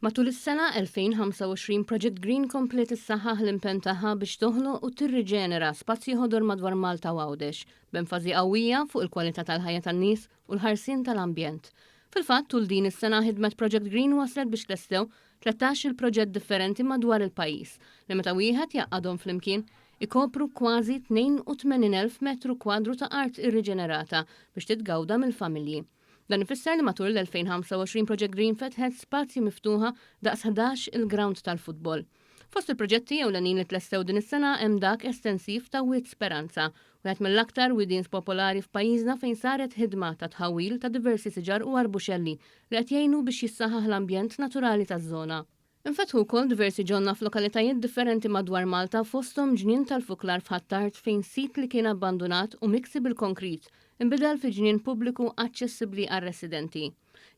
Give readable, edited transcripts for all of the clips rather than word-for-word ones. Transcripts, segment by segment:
Matul is-sena 2025 Project Green komplet issaħħaħ l-impenn tagħha biex toħloq u tirriġenera spazji ħodor madwar Malta u Għawdex, b'enfażi qawwija fuq il-kwalità tal-ħajja tan-nies u l-ħarsien tal-ambjent. Fil-fatt tul din is-sena ħidmet Project Green waslet biex testew 13 il-proġett differenti madwar il-pajjiż li meta wieħed jaqgħadhom flimkien ikopru kważi 82,000 metru kwadru ta' art irriġenerata biex titgawda mill-familji. Dan ifisser li matul l-2025 Project Green fetħet spazji miftuħa daqs 11 il-ground tal-futbol. Fost il-proġetti ewlenin li tlestew din is-sena hemm dak estensiv ta' Wied Speranza, wieħed mill-aktar widins popolari f'pajjiżna fejn saret ħidma ta' tħawil ta' diversi siġar u arbuxelli li qed jgħinu biex jissaħħaħ l-ambjent naturali taż-żona. Infetħu wkoll diversi ġonna f'lokalitajiet differenti madwar Malta fosthom ġnien tal-fuklar f'Ħattart fejn sit li kien abbandonat u miksi bil-konkrit inbidel fi ġnien pubbliku aċċessibbli għar-residenti.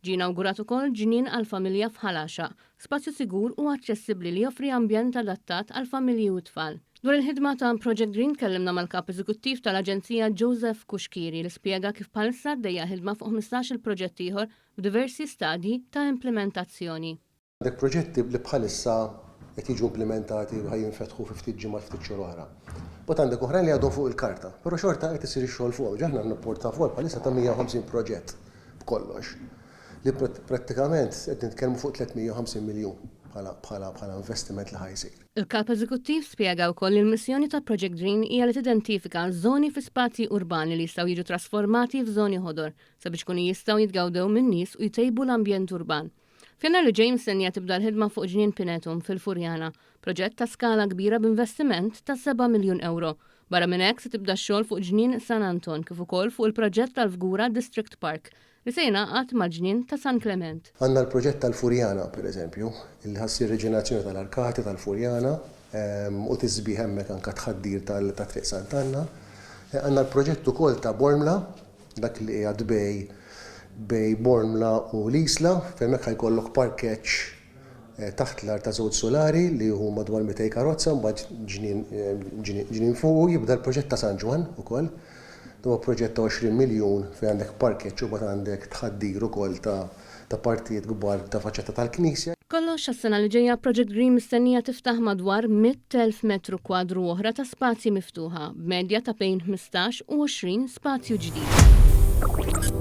Ġie inawgurat ukoll ġnien għall-familja f'Ħalaxa, spazju sigur u aċċessibbli li joffri ambjent adattat għall-familji u tfal. Dwar il-ħidma ta' Project Green kellimna mal-kap eżekuttiv tal-Aġenzija Joseph Kuxkiri li spjega kif bħalissa għaddejja ħidma fuq 15 il-proġett ieħor b'diversi stadji ta' implementazzjoni. Għandek proġetti li bħalissa qed jiġu implementati u ħajjinfetħu fi ftit ġimgħat ftit xhur oħra. Bot għandek oħrajn li għadhom fuq il-karta, però xorta qed isir ix-xogħol fuqhom. Ġaħna n-portafol bħalissa ta' 150 proġett b'kollox. Li prattikament qed nitkellmu fuq 350 miljun bħala investiment li ħajsir. Il-kap eżekuttiv spjega wkoll li l-missjoni ta' Project Green hija li tidentifika żoni fi spazji urbani li jistgħu jiġu trasformati f'żoni ħodor sabiex kunu jistgħu jitgawdew min-nies u jtejbu l-ambjent urban. F'jannar li ġej mistennija tibda l-ħidma fuq ġnien Pinetum fil-Furjana, proġett ta' skala kbira b'investiment ta' 7 miljun euro. Barra minn hekk se tibda x-xogħol fuq ġnien San Anton kif ukoll fuq il-proġett tal-Fgura District Park li se jingħaqad mal-ġnien ta' San Clement. Għandna l-proġett tal-Furjana pereżempju, li ħassir reġenerazzjoni tal-arkati tal-Furjana u tisbih hemmhekk anke tħaddir tat-Triq Sant'Anna. Għandna l-proġett ukoll ta' Bormla, dak li qiegħed bej Bormla u l-Isla, fejn hekk ħajkollok parkeġġ taħt l-art ta' żewġ solari li hu madwar 200 karozza mbagħad ġnien fuq jibda l-proġett ta' San Ġwan ukoll. Huwa proġett ta' 20 miljun fejn għandek parkeġġ u bagħad għandek tħaddir ukoll ta' partijiet kbar ta' faċċata tal-Knisja. Kollox għas-sena li ġejja Project Green mistennija tiftaħ madwar 100,000 metru kwadru oħra ta' spazji miftuħa, b'medja ta' bejn 15 u 20 spazju ġdid.